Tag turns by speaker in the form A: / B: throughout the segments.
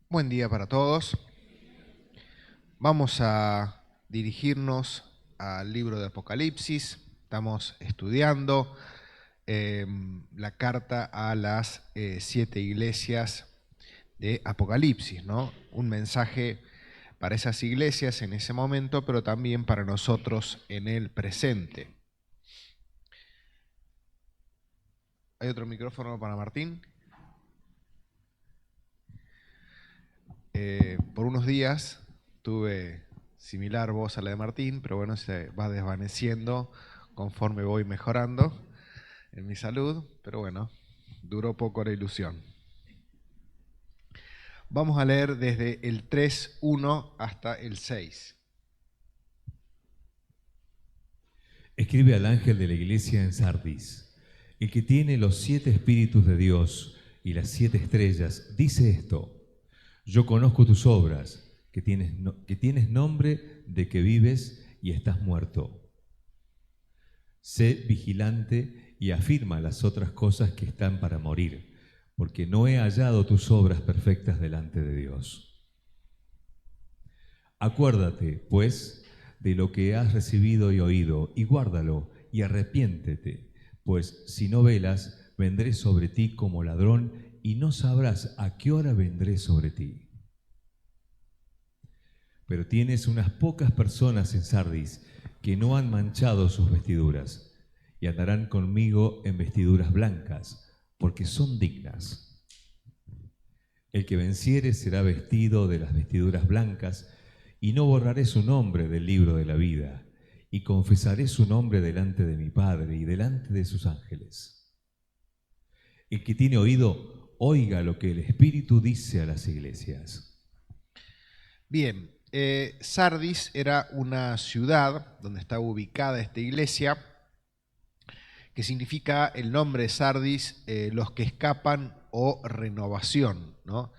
A: Buen día para todos. Vamos a dirigirnos al libro de Apocalipsis. Estamos estudiando la carta a las 7 iglesias de Apocalipsis, ¿no? Un mensaje para esas iglesias en ese momento, pero también para nosotros en el presente. ¿Hay otro micrófono para Martín? Por unos días tuve similar voz a la de Martín, pero bueno, se va desvaneciendo conforme voy mejorando en mi salud, pero bueno, duró poco la ilusión. Vamos a leer desde el 3.1 hasta el 6.
B: Escribe al ángel de la iglesia en Sardis, el que tiene los 7 espíritus de Dios y las 7 estrellas, dice esto: yo conozco tus obras, que tienes nombre de que vives y estás muerto. Sé vigilante y afirma las otras cosas que están para morir, porque no he hallado tus obras perfectas delante de Dios. Acuérdate, pues, de lo que has recibido y oído, y guárdalo, y arrepiéntete, pues si no velas, vendré sobre ti como ladrón, y no sabrás a qué hora vendré sobre ti. Pero tienes unas pocas personas en Sardis que no han manchado sus vestiduras, y andarán conmigo en vestiduras blancas, porque son dignas. El que venciere será vestido de las vestiduras blancas, y no borraré su nombre del libro de la vida, y confesaré su nombre delante de mi Padre y delante de sus ángeles. El que tiene oído, oiga lo que el Espíritu dice a las iglesias.
A: Bien, Sardis era una ciudad donde estaba ubicada esta iglesia, que significa el nombre de Sardis, los que escapan o renovación, ¿no?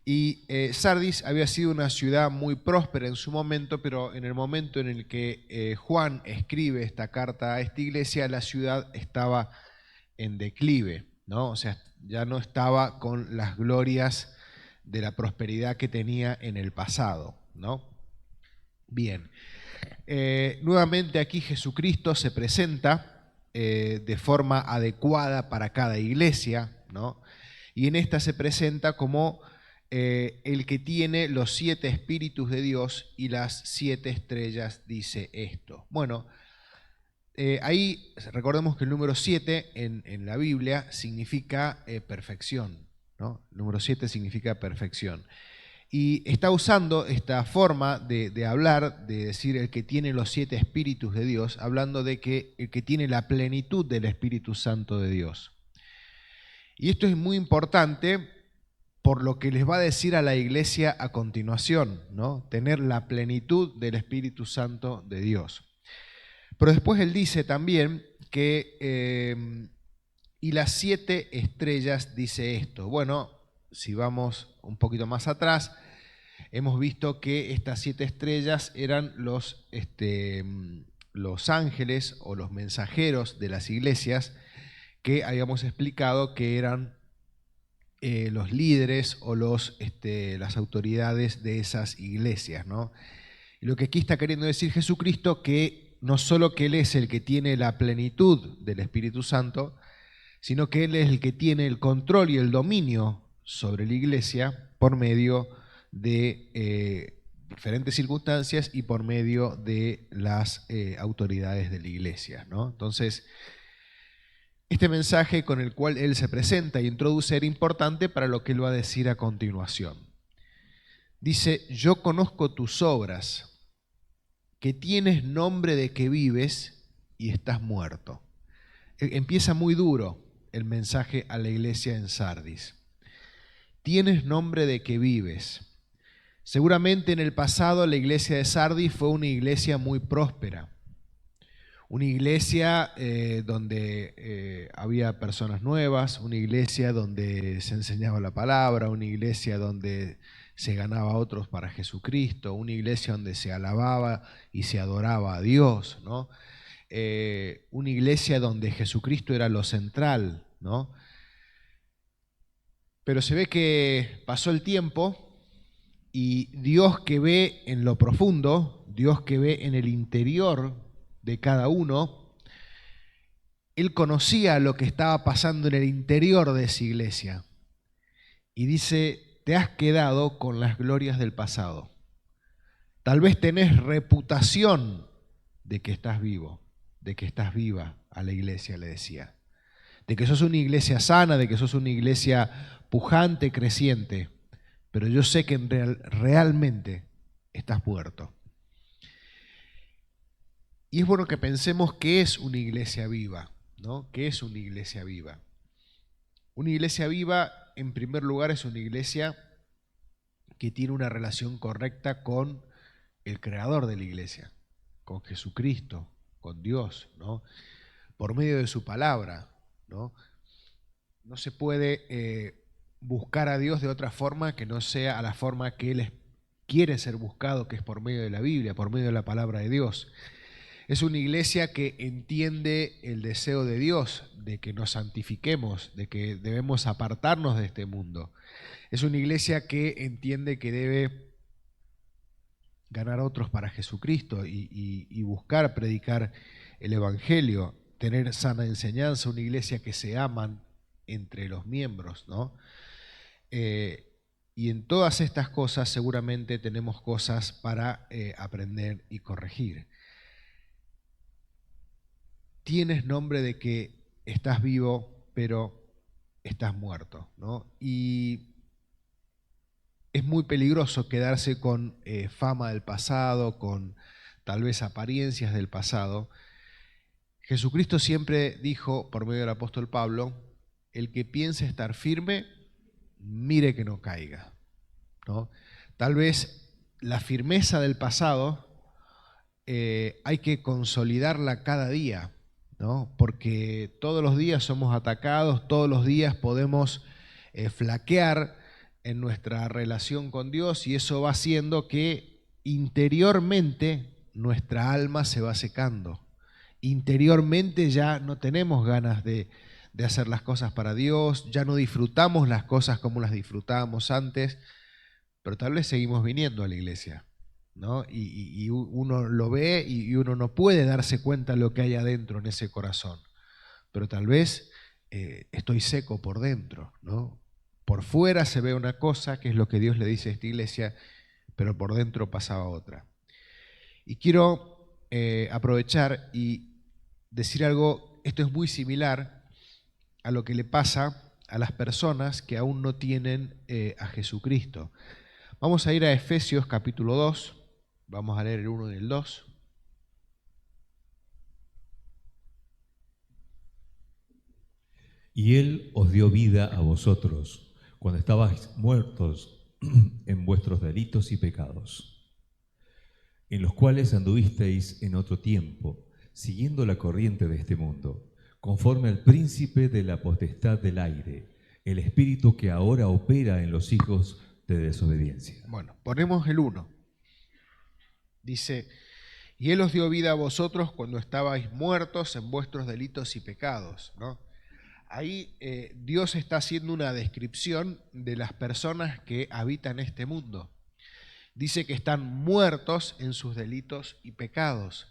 A: Y Sardis había sido una ciudad muy próspera en su momento, pero en el momento en el que Juan escribe esta carta a esta iglesia, la ciudad estaba en declive, ¿no? O sea, ya no estaba con las glorias de la prosperidad que tenía en el pasado, ¿no? Bien, nuevamente aquí Jesucristo se presenta de forma adecuada para cada iglesia, ¿no? Y en esta se presenta como el que tiene los 7 espíritus de Dios y las 7 estrellas, dice esto. Bueno, ahí recordemos que el número 7 en la Biblia significa perfección, ¿no? El número 7 significa perfección. Y está usando esta forma de hablar, de decir el que tiene los 7 espíritus de Dios, hablando de que el que tiene la plenitud del Espíritu Santo de Dios. Y esto es muy importante por lo que les va a decir a la iglesia a continuación, ¿no? Tener la plenitud del Espíritu Santo de Dios. Pero después él dice también que, y las 7 estrellas dice esto. Bueno, si vamos un poquito más atrás, hemos visto que estas 7 estrellas eran los ángeles o los mensajeros de las iglesias que habíamos explicado que eran los líderes o las autoridades de esas iglesias, ¿no? Y lo que aquí está queriendo decir Jesucristo, que no solo que Él es el que tiene la plenitud del Espíritu Santo, sino que Él es el que tiene el control y el dominio sobre la iglesia por medio de diferentes circunstancias y por medio de las autoridades de la iglesia, ¿no? Entonces, este mensaje con el cual Él se presenta e introduce era importante para lo que Él va a decir a continuación. Dice, yo conozco tus obras, que tienes nombre de que vives y estás muerto. Empieza muy duro el mensaje a la iglesia en Sardis. Tienes nombre de que vives. Seguramente en el pasado la iglesia de Sardis fue una iglesia muy próspera. Una iglesia donde había personas nuevas, una iglesia donde se enseñaba la palabra, una iglesia donde se ganaba a otros para Jesucristo, una iglesia donde se alababa y se adoraba a Dios, ¿no? Una iglesia donde Jesucristo era lo central, ¿no? Pero se ve que pasó el tiempo Y Dios que ve en lo profundo, Dios que ve en el interior de cada uno, Él conocía lo que estaba pasando en el interior de esa iglesia. Y dice, te has quedado con las glorias del pasado. Tal vez tenés reputación de que estás vivo, de que estás viva a la iglesia, le decía. De que sos una iglesia sana, de que sos una iglesia pujante, creciente. Pero yo sé que realmente estás muerto. Y es bueno que pensemos qué es una iglesia viva, ¿no? ¿Qué es una iglesia viva? Una iglesia viva, en primer lugar, es una iglesia que tiene una relación correcta con el creador de la iglesia, con Jesucristo, con Dios, ¿no? Por medio de su palabra, ¿no? No se puede buscar a Dios de otra forma que no sea a la forma que Él quiere ser buscado, que es por medio de la Biblia, por medio de la palabra de Dios. Es una iglesia que entiende el deseo de Dios, de que nos santifiquemos, de que debemos apartarnos de este mundo. Es una iglesia que entiende que debe ganar a otros para Jesucristo y buscar predicar el Evangelio, tener sana enseñanza, una iglesia que se aman entre los miembros, ¿no? Y en todas estas cosas seguramente tenemos cosas para aprender y corregir. Tienes nombre de que estás vivo, pero estás muerto, ¿no? Y es muy peligroso quedarse con fama del pasado, con tal vez apariencias del pasado. Jesucristo siempre dijo, por medio del apóstol Pablo, el que piense estar firme, mire que no caiga, ¿no? Tal vez la firmeza del pasado hay que consolidarla cada día, ¿no? Porque todos los días somos atacados, todos los días podemos flaquear en nuestra relación con Dios y eso va haciendo que interiormente nuestra alma se va secando. Interiormente ya no tenemos ganas de hacer las cosas para Dios, ya no disfrutamos las cosas como las disfrutábamos antes, pero tal vez seguimos viniendo a la iglesia, ¿no? Y uno lo ve y uno no puede darse cuenta de lo que hay adentro en ese corazón, pero tal vez estoy seco por dentro, ¿no? Por fuera se ve una cosa, que es lo que Dios le dice a esta iglesia, pero por dentro pasaba otra. Y quiero aprovechar y decir algo, esto es muy similar a lo que le pasa a las personas que aún no tienen a Jesucristo. Vamos a ir a Efesios capítulo 2, vamos a leer el 1 y el 2.
B: Y Él os dio vida a vosotros, cuando estabais muertos en vuestros delitos y pecados, en los cuales anduvisteis en otro tiempo, siguiendo la corriente de este mundo, conforme al príncipe de la potestad del aire, el espíritu que ahora opera en los hijos de desobediencia.
A: Bueno, ponemos el 1. Dice, y Él os dio vida a vosotros cuando estabais muertos en vuestros delitos y pecados, ¿no? Ahí Dios está haciendo una descripción de las personas que habitan este mundo. Dice que están muertos en sus delitos y pecados.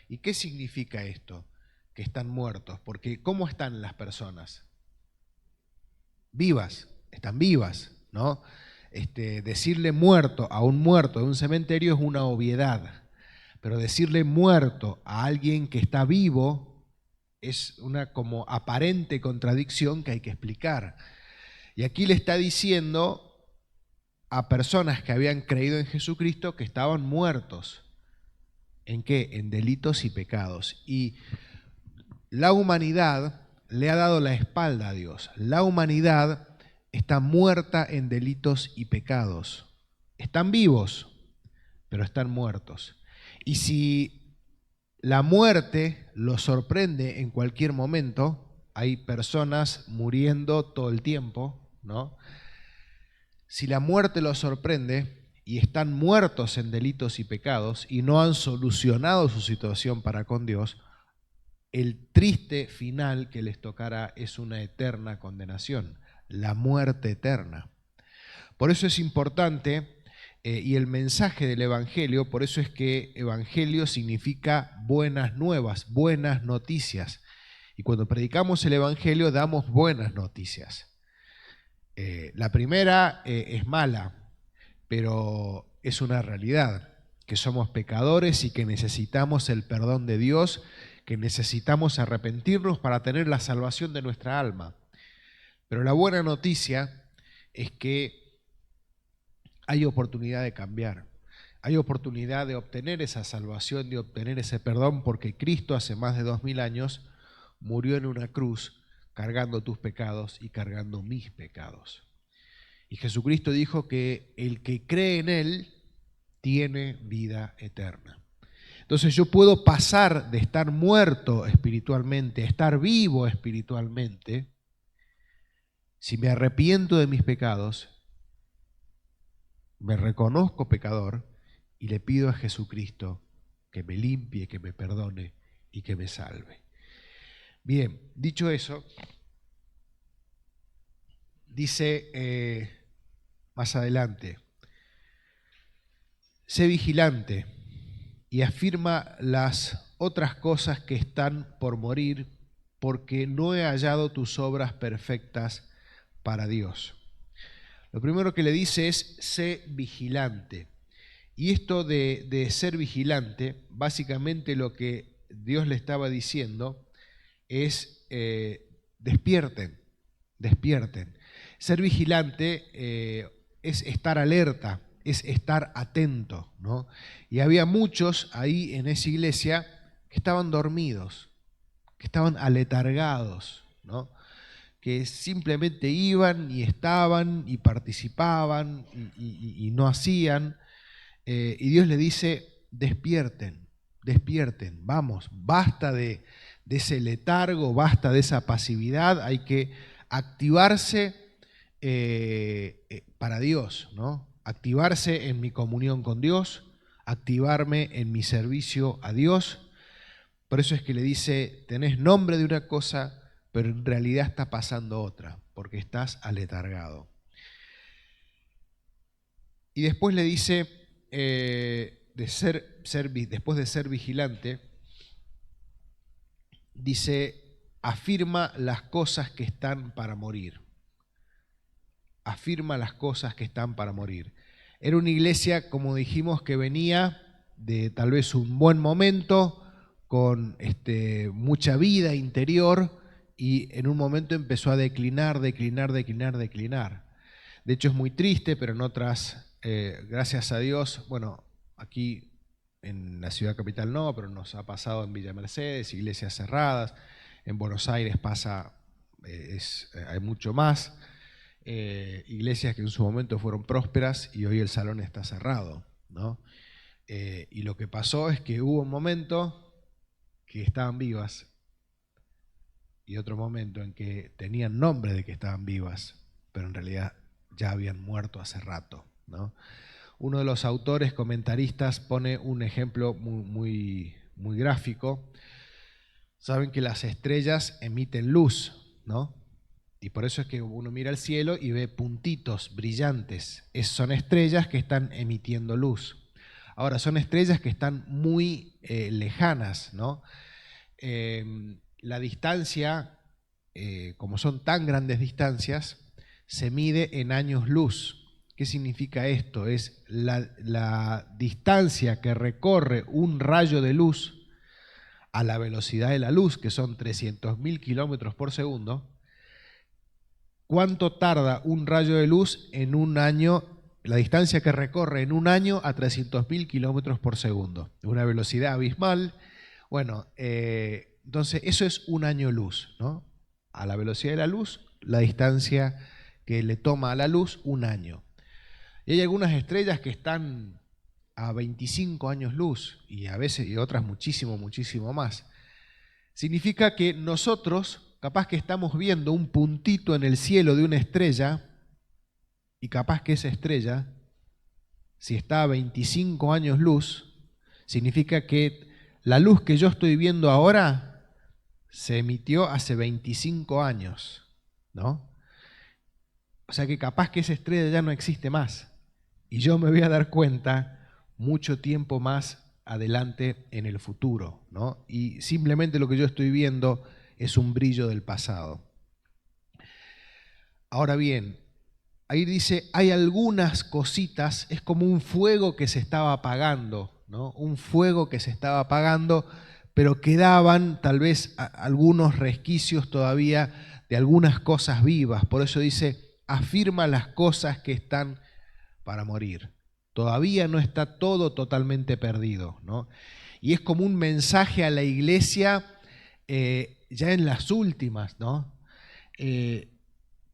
A: ¿Y qué significa esto? Que están muertos. Porque ¿cómo están las personas? Vivas, están vivas, ¿no? Decirle muerto a un muerto de un cementerio es una obviedad, pero decirle muerto a alguien que está vivo es una como aparente contradicción que hay que explicar. Y aquí le está diciendo a personas que habían creído en Jesucristo que estaban muertos. ¿En qué? En delitos y pecados. Y la humanidad le ha dado la espalda a Dios. La humanidad está muerta en delitos y pecados. Están vivos, pero están muertos. Y si la muerte los sorprende en cualquier momento, hay personas muriendo todo el tiempo, ¿no? Si la muerte los sorprende y están muertos en delitos y pecados y no han solucionado su situación para con Dios, el triste final que les tocará es una eterna condenación, la muerte eterna. Por eso es importante y el mensaje del Evangelio, por eso es que Evangelio significa buenas nuevas, buenas noticias. Y cuando predicamos el Evangelio damos buenas noticias. La primera es mala, pero es una realidad, que somos pecadores y que necesitamos el perdón de Dios, que necesitamos arrepentirnos para tener la salvación de nuestra alma. Pero la buena noticia es que hay oportunidad de cambiar, hay oportunidad de obtener esa salvación, de obtener ese perdón, porque Cristo hace más de 2000 años murió en una cruz cargando tus pecados y cargando mis pecados. Y Jesucristo dijo que el que cree en Él tiene vida eterna. Entonces yo puedo pasar de estar muerto espiritualmente a estar vivo espiritualmente si me arrepiento de mis pecados, me reconozco pecador y le pido a Jesucristo que me limpie, que me perdone y que me salve. Bien, dicho eso, dice más adelante, sé vigilante y afirma las otras cosas que están por morir, porque no he hallado tus obras perfectas para Dios. Lo primero que le dice es, sé vigilante. Y esto de ser vigilante, básicamente lo que Dios le estaba diciendo es, despierten, despierten. Ser vigilante es estar alerta, es estar atento, ¿no? Y había muchos ahí en esa iglesia que estaban dormidos, que estaban aletargados, ¿no? Que simplemente iban y estaban y participaban y no hacían. Y Dios le dice, despierten, despierten, vamos, basta de ese letargo, basta de esa pasividad, hay que activarse para Dios, ¿no? Activarse en mi comunión con Dios, activarme en mi servicio a Dios. Por eso es que le dice, tenés nombre de una cosa, pero en realidad está pasando otra, porque estás aletargado. Y después le dice, después de ser vigilante, dice, afirma las cosas que están para morir. Afirma las cosas que están para morir. Era una iglesia, como dijimos, que venía de tal vez un buen momento, con mucha vida interior, y en un momento empezó a declinar. De hecho es muy triste, pero en otras, gracias a Dios, bueno, aquí en la ciudad capital no, pero nos ha pasado en Villa Mercedes, iglesias cerradas, en Buenos Aires pasa, hay mucho más, iglesias que en su momento fueron prósperas y hoy el salón está cerrado, ¿no? Y lo que pasó es que hubo un momento que estaban vivas y otro momento en que tenían nombre de que estaban vivas, pero en realidad ya habían muerto hace rato, ¿no? Uno de los autores comentaristas pone un ejemplo muy gráfico. Saben que las estrellas emiten luz, ¿no? Y por eso es que uno mira al cielo y ve puntitos brillantes. Son estrellas que están emitiendo luz. Ahora, son estrellas que están muy lejanas, ¿no? La distancia, como son tan grandes distancias, se mide en años luz. ¿Qué significa esto? Es la distancia que recorre un rayo de luz a la velocidad de la luz, que son 300.000 kilómetros por segundo. ¿Cuánto tarda un rayo de luz en un año? La distancia que recorre en un año a 300.000 kilómetros por segundo. Una velocidad abismal. Bueno, entonces eso es un año luz, ¿no? A la velocidad de la luz, la distancia que le toma a la luz, un año. Y hay algunas estrellas que están a 25 años luz y a veces y otras muchísimo más. Significa que nosotros, capaz que estamos viendo un puntito en el cielo de una estrella y capaz que esa estrella, si está a 25 años luz, significa que la luz que yo estoy viendo ahora se emitió hace 25 años, ¿no? O sea que capaz que esa estrella ya no existe más. y yo me voy a dar cuenta mucho tiempo más adelante en el futuro, ¿no? Y simplemente lo que yo estoy viendo es un brillo del pasado. Ahora bien, ahí dice, hay algunas cositas, es como un fuego que se estaba apagando, ¿no? Un fuego que se estaba apagando, pero quedaban tal vez algunos resquicios todavía de algunas cosas vivas. Por eso dice, afirma las cosas que están para morir. Todavía no está todo totalmente perdido, ¿no? Y es como un mensaje a la iglesia ya en las últimas, ¿no?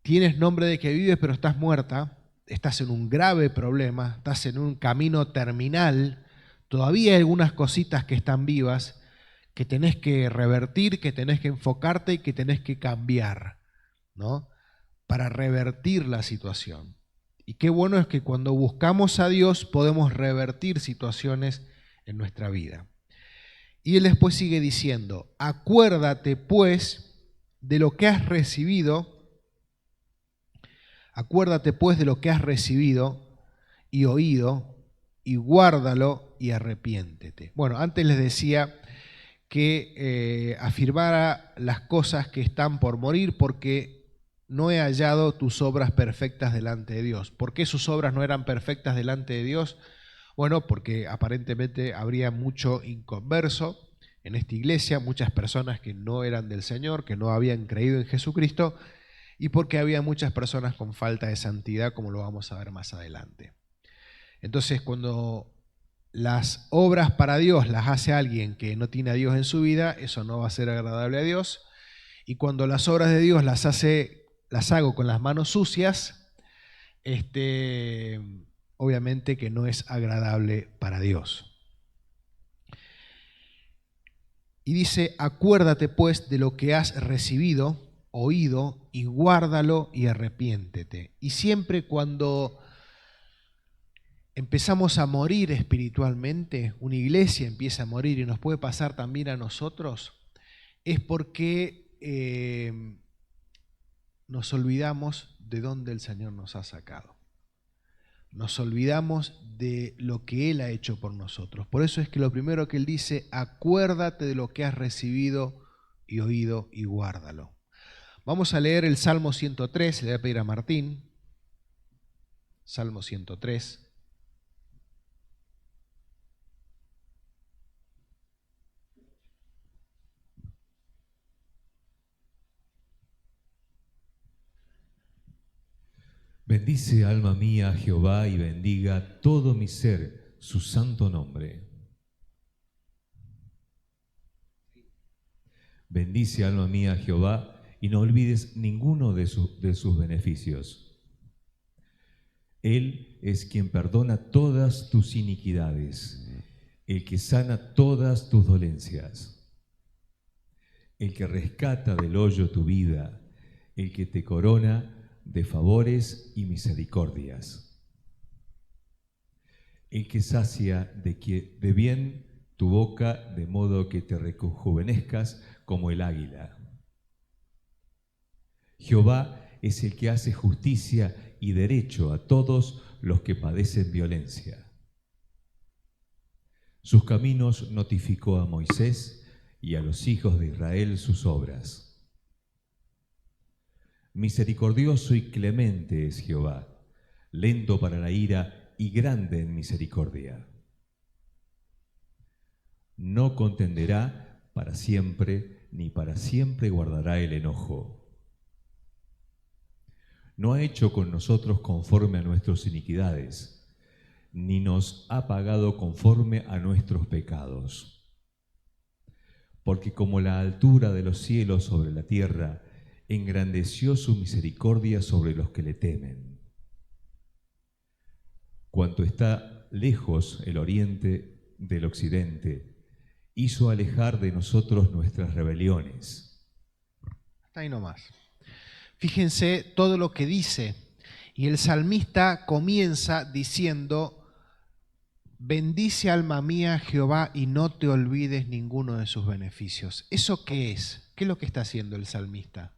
A: Tienes nombre de que vives, pero estás muerta, estás en un grave problema, estás en un camino terminal, todavía hay algunas cositas que están vivas, que tenés que revertir, que tenés que enfocarte y que tenés que cambiar, ¿no? Para revertir la situación. Y qué bueno es que cuando buscamos a Dios podemos revertir situaciones en nuestra vida. Y él después sigue diciendo, acuérdate pues de lo que has recibido. Acuérdate pues de lo que has recibido y oído, y guárdalo y arrepiéntete. Bueno, antes les decía que afirmara las cosas que están por morir porque no he hallado tus obras perfectas delante de Dios. ¿Por qué sus obras no eran perfectas delante de Dios? Bueno, porque aparentemente habría mucho inconverso en esta iglesia, muchas personas que no eran del Señor, que no habían creído en Jesucristo, y porque había muchas personas con falta de santidad, como lo vamos a ver más adelante. Entonces, cuando las obras para Dios las hace alguien que no tiene a Dios en su vida, eso no va a ser agradable a Dios. Y cuando las obras de Dios las hago con las manos sucias, obviamente que no es agradable para Dios. Y dice, acuérdate pues de lo que has recibido, oído, y guárdalo y arrepiéntete. Y siempre cuando empezamos a morir espiritualmente, una iglesia empieza a morir y nos puede pasar también a nosotros, es porque nos olvidamos de dónde el Señor nos ha sacado. Nos olvidamos de lo que Él ha hecho por nosotros. Por eso es que lo primero que Él dice, acuérdate de lo que has recibido y oído y guárdalo. Vamos a leer el Salmo 103, le voy a pedir a Martín. Salmo 103.
B: Bendice, alma mía, a Jehová, y bendiga todo mi ser su santo nombre. Bendice, alma mía, a Jehová, y no olvides ninguno de sus beneficios. Él es quien perdona todas tus iniquidades, el que sana todas tus dolencias, el que rescata del hoyo tu vida, el que te corona de favores y misericordias, el que sacia de bien tu boca, de modo que te rejuvenezcas como el águila. Jehová es el que hace justicia y derecho a todos los que padecen violencia. Sus caminos notificó a Moisés y a los hijos de Israel sus obras. Misericordioso y clemente es Jehová, lento para la ira y grande en misericordia. No contenderá para siempre, ni para siempre guardará el enojo. No ha hecho con nosotros conforme a nuestras iniquidades, ni nos ha pagado conforme a nuestros pecados. Porque como la altura de los cielos sobre la tierra, engrandeció su misericordia sobre los que le temen. Cuanto está lejos el oriente del occidente, hizo alejar de nosotros nuestras rebeliones.
A: Hasta ahí nomás. Fíjense todo lo que dice. Y el salmista comienza diciendo, bendice alma mía Jehová y no te olvides ninguno de sus beneficios. ¿Eso qué es? ¿Qué es lo que está haciendo el salmista?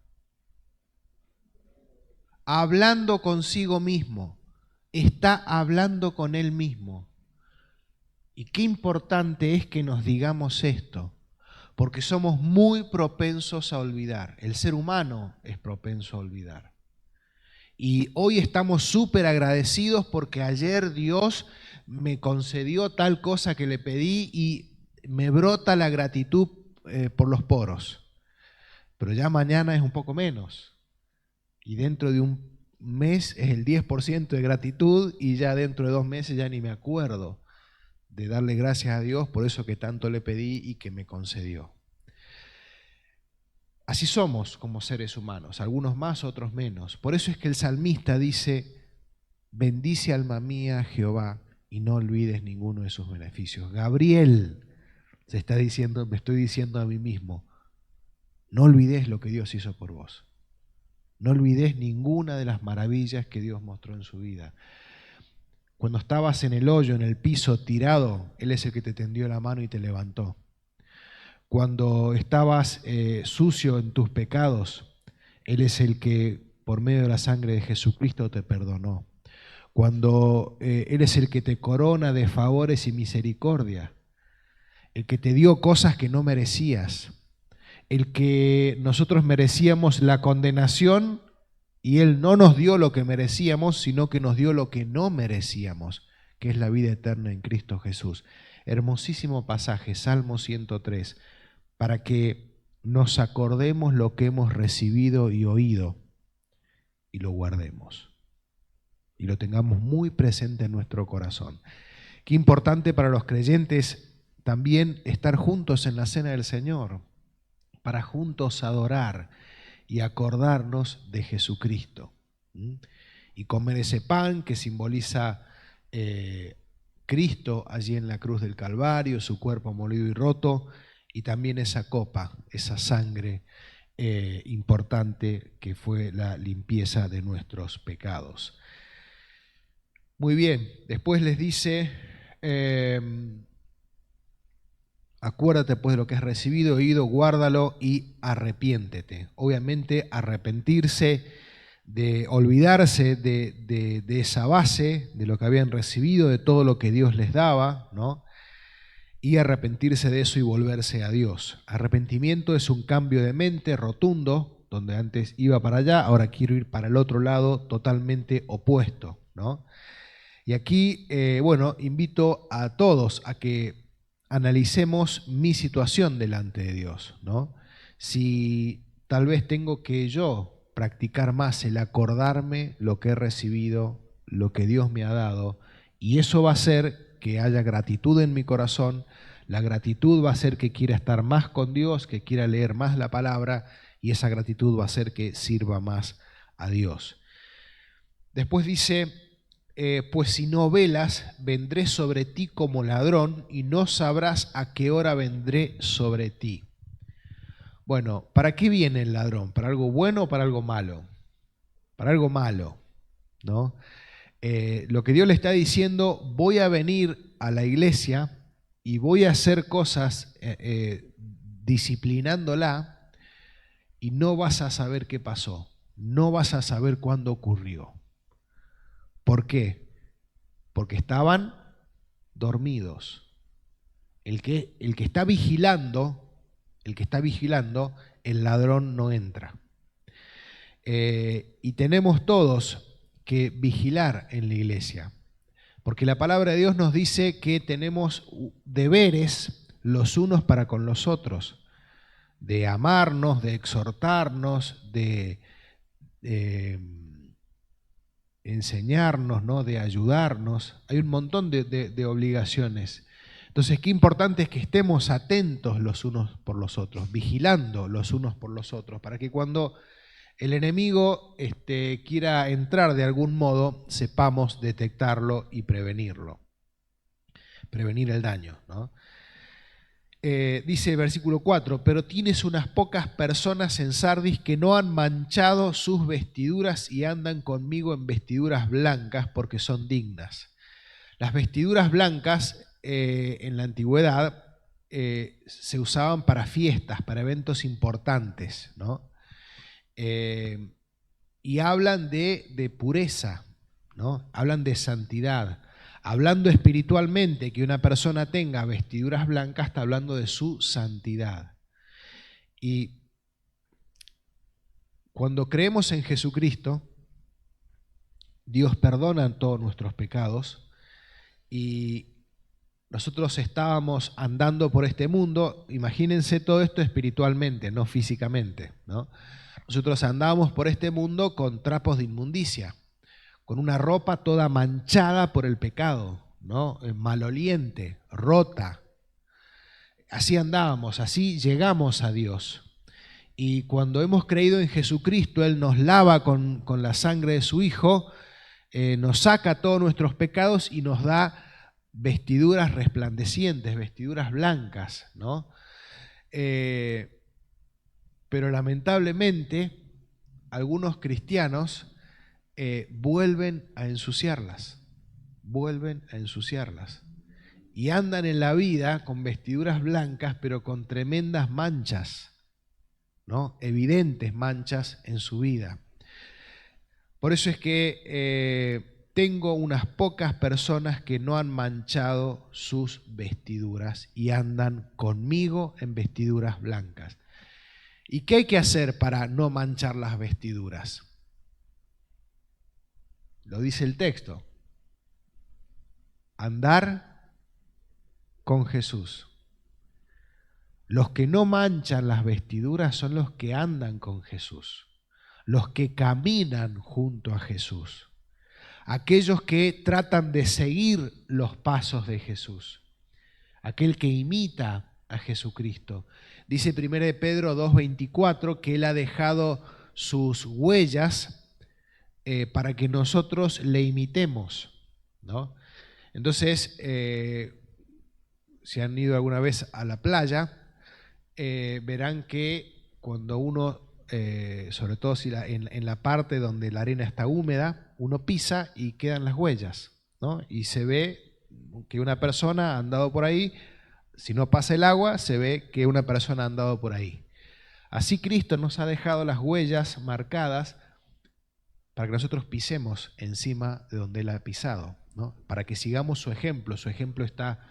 A: Hablando consigo mismo, está hablando con él mismo. Y qué importante es que nos digamos esto, porque somos muy propensos a olvidar. El ser humano es propenso a olvidar. Y hoy estamos súper agradecidos porque ayer Dios me concedió tal cosa que le pedí y me brota la gratitud por los poros. Pero ya mañana es un poco menos. Y dentro de un mes es el 10% de gratitud y ya dentro de 2 meses ya ni me acuerdo de darle gracias a Dios por eso que tanto le pedí y que me concedió. Así somos como seres humanos, algunos más, otros menos. Por eso es que el salmista dice, bendice alma mía Jehová y no olvides ninguno de sus beneficios. Gabriel se está diciendo, me estoy diciendo a mí mismo, no olvides lo que Dios hizo por vos. No olvides ninguna de las maravillas que Dios mostró en su vida. Cuando estabas en el hoyo, en el piso, tirado, Él es el que te tendió la mano y te levantó. Cuando estabas sucio en tus pecados, Él es el que por medio de la sangre de Jesucristo te perdonó. Cuando Él es el que te corona de favores y misericordia, el que te dio cosas que no merecías, el que nosotros merecíamos la condenación y Él no nos dio lo que merecíamos, sino que nos dio lo que no merecíamos, que es la vida eterna en Cristo Jesús. Hermosísimo pasaje, Salmo 103, para que nos acordemos lo que hemos recibido y oído y lo guardemos y lo tengamos muy presente en nuestro corazón. Qué importante para los creyentes también estar juntos en la cena del Señor, para juntos adorar y acordarnos de Jesucristo. Y comer ese pan que simboliza Cristo allí en la cruz del Calvario, su cuerpo molido y roto, y también esa copa, esa sangre importante que fue la limpieza de nuestros pecados. Muy bien, después les dice, acuérdate pues de lo que has recibido, oído, guárdalo y arrepiéntete. Obviamente arrepentirse, de olvidarse de esa base, de lo que habían recibido, de todo lo que Dios les daba, ¿no? Y arrepentirse de eso y volverse a Dios. Arrepentimiento es un cambio de mente rotundo, donde antes iba para allá, ahora quiero ir para el otro lado, totalmente opuesto, ¿no? Y aquí, bueno, invito a todos a que analicemos mi situación delante de Dios, ¿no? Si tal vez tengo que yo practicar más el acordarme lo que he recibido, lo que Dios me ha dado, y eso va a hacer que haya gratitud en mi corazón. La gratitud va a hacer que quiera estar más con Dios, que quiera leer más la palabra, y esa gratitud va a hacer que sirva más a Dios. Después dice, pues si no velas, vendré sobre ti como ladrón y no sabrás a qué hora vendré sobre ti. Bueno, ¿para qué viene el ladrón? ¿Para algo bueno o para algo malo? Para algo malo, ¿no? Lo que Dios le está diciendo, voy a venir a la iglesia y voy a hacer cosas disciplinándola y no vas a saber qué pasó, no vas a saber cuándo ocurrió. ¿Por qué? Porque estaban dormidos. El que está vigilando, el ladrón no entra. Y tenemos todos que vigilar en la iglesia, porque la palabra de Dios nos dice que tenemos deberes los unos para con los otros, de amarnos, de exhortarnos, de enseñarnos, ¿no? De ayudarnos. Hay un montón de obligaciones. Entonces, qué importante es que estemos atentos los unos por los otros, vigilando los unos por los otros, para que cuando el enemigo quiera entrar de algún modo, sepamos detectarlo y prevenirlo. Prevenir el daño, ¿no? Dice el versículo 4, pero tienes unas pocas personas en Sardis que no han manchado sus vestiduras y andan conmigo en vestiduras blancas porque son dignas. Las vestiduras blancas en la antigüedad se usaban para fiestas, para eventos importantes, ¿no? Y hablan de pureza, ¿no? Hablan de santidad. Hablando espiritualmente, que una persona tenga vestiduras blancas, está hablando de su santidad. Y cuando creemos en Jesucristo, Dios perdona todos nuestros pecados y nosotros estábamos andando por este mundo, imagínense todo esto espiritualmente, no físicamente, ¿no? Nosotros andábamos por este mundo con trapos de inmundicia, con una ropa toda manchada por el pecado, ¿no? Maloliente, rota. Así andábamos, así llegamos a Dios. Y cuando hemos creído en Jesucristo, Él nos lava con la sangre de su Hijo, nos saca todos nuestros pecados y nos da vestiduras resplandecientes, vestiduras blancas, ¿no? Pero lamentablemente, algunos cristianos vuelven a ensuciarlas, y andan en la vida con vestiduras blancas, pero con tremendas manchas, ¿no? Evidentes manchas en su vida. Por eso es que tengo unas pocas personas que no han manchado sus vestiduras y andan conmigo en vestiduras blancas. ¿Y qué hay que hacer para no manchar las vestiduras? Lo dice el texto. Andar con Jesús. Los que no manchan las vestiduras son los que andan con Jesús, los que caminan junto a Jesús, aquellos que tratan de seguir los pasos de Jesús, aquel que imita a Jesucristo. Dice 1 Pedro 2:24 que Él ha dejado sus huellas para que nosotros le imitemos, ¿no? Entonces, si han ido alguna vez a la playa, verán que cuando uno, sobre todo si en la parte donde la arena está húmeda, uno pisa y quedan las huellas, ¿no? Y se ve que una persona ha andado por ahí. Si no pasa el agua, se ve que una persona ha andado por ahí. Así Cristo nos ha dejado las huellas marcadas para que nosotros pisemos encima de donde Él ha pisado, ¿no? Para que sigamos su ejemplo. Su ejemplo está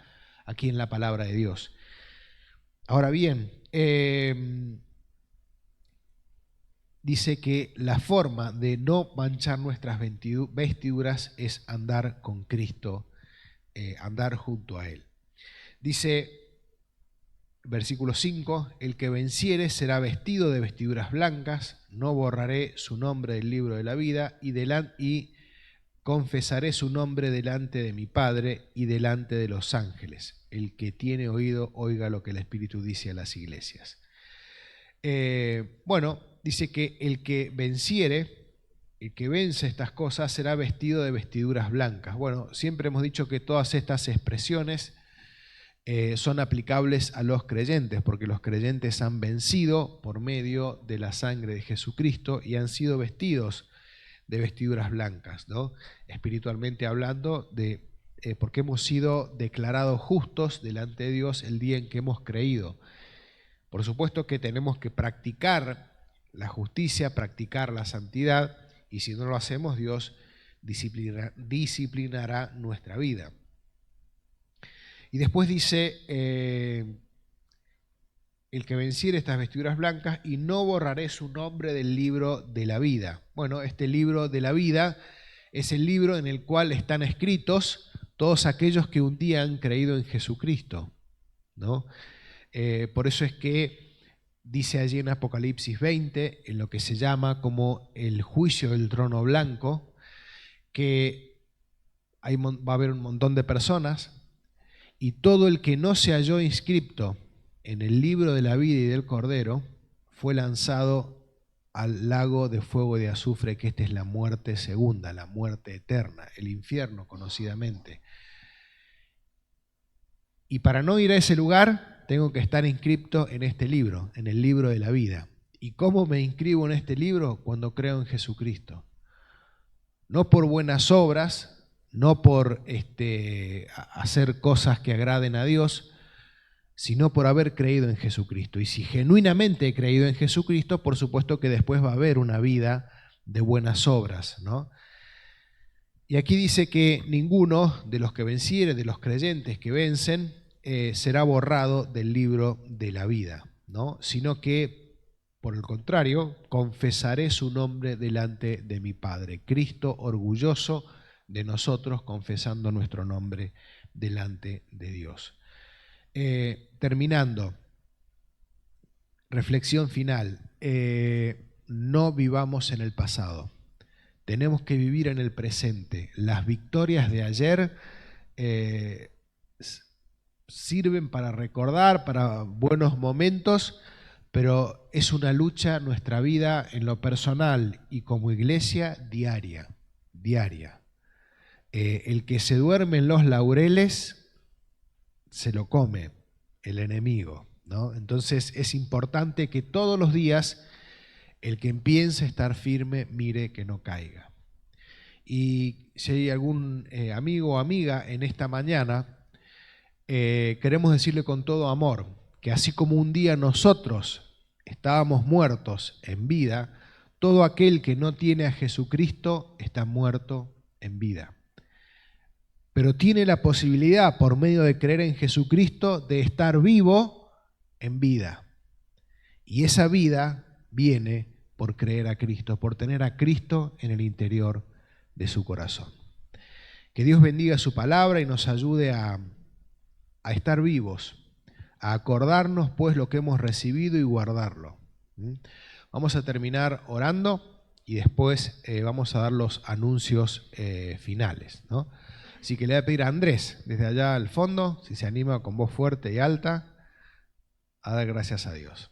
A: aquí en la palabra de Dios. Ahora bien, dice que la forma de no manchar nuestras vestiduras es andar con Cristo, andar junto a Él. Dice, versículo 5, el que venciere será vestido de vestiduras blancas, no borraré su nombre del libro de la vida y confesaré su nombre delante de mi Padre y delante de los ángeles. El que tiene oído, oiga lo que el Espíritu dice a las iglesias. Dice que el que venciere, el que vence estas cosas, será vestido de vestiduras blancas. Bueno, siempre hemos dicho que todas estas expresiones son aplicables a los creyentes, porque los creyentes han vencido por medio de la sangre de Jesucristo y han sido vestidos de vestiduras blancas, ¿no? Espiritualmente hablando, porque hemos sido declarados justos delante de Dios el día en que hemos creído. Por supuesto que tenemos que practicar la justicia, practicar la santidad, y si no lo hacemos, Dios disciplinará nuestra vida. Y después dice, el que venciere estas vestiduras blancas, y no borraré su nombre del libro de la vida. Bueno, este libro de la vida es el libro en el cual están escritos todos aquellos que un día han creído en Jesucristo, ¿no? Por eso es que dice allí en Apocalipsis 20, en lo que se llama como el juicio del trono blanco, que va a haber un montón de personas, y todo el que no se halló inscripto en el libro de la vida y del Cordero fue lanzado al lago de fuego y de azufre, que esta es la muerte segunda, la muerte eterna, el infierno conocidamente. Y para no ir a ese lugar, tengo que estar inscripto en este libro, en el libro de la vida. ¿Y cómo me inscribo en este libro? Cuando creo en Jesucristo. No por buenas obras, no por hacer cosas que agraden a Dios, sino por haber creído en Jesucristo. Y si genuinamente he creído en Jesucristo, por supuesto que después va a haber una vida de buenas obras, ¿no? Y aquí dice que ninguno de los que venciere, de los creyentes que vencen, será borrado del libro de la vida, ¿no? Sino que, por el contrario, confesaré su nombre delante de mi Padre. Cristo orgulloso de nosotros, confesando nuestro nombre delante de Dios. Terminando, reflexión final. No vivamos en el pasado. Tenemos que vivir en el presente. Las victorias de ayer sirven para recordar, para buenos momentos, pero es una lucha nuestra vida en lo personal y como iglesia diaria. El que se duerme en los laureles se lo come el enemigo, ¿no? Entonces es importante que todos los días el que empiece a estar firme mire que no caiga. Y si hay algún amigo o amiga en esta mañana, queremos decirle con todo amor que así como un día nosotros estábamos muertos en vida, todo aquel que no tiene a Jesucristo está muerto en vida. Pero tiene la posibilidad, por medio de creer en Jesucristo, de estar vivo en vida. Y esa vida viene por creer a Cristo, por tener a Cristo en el interior de su corazón. Que Dios bendiga su palabra y nos ayude a estar vivos, a acordarnos pues lo que hemos recibido y guardarlo. Vamos a terminar orando y después vamos a dar los anuncios finales, ¿no? Así que le voy a pedir a Andrés, desde allá al fondo, si se anima con voz fuerte y alta, a dar gracias a Dios.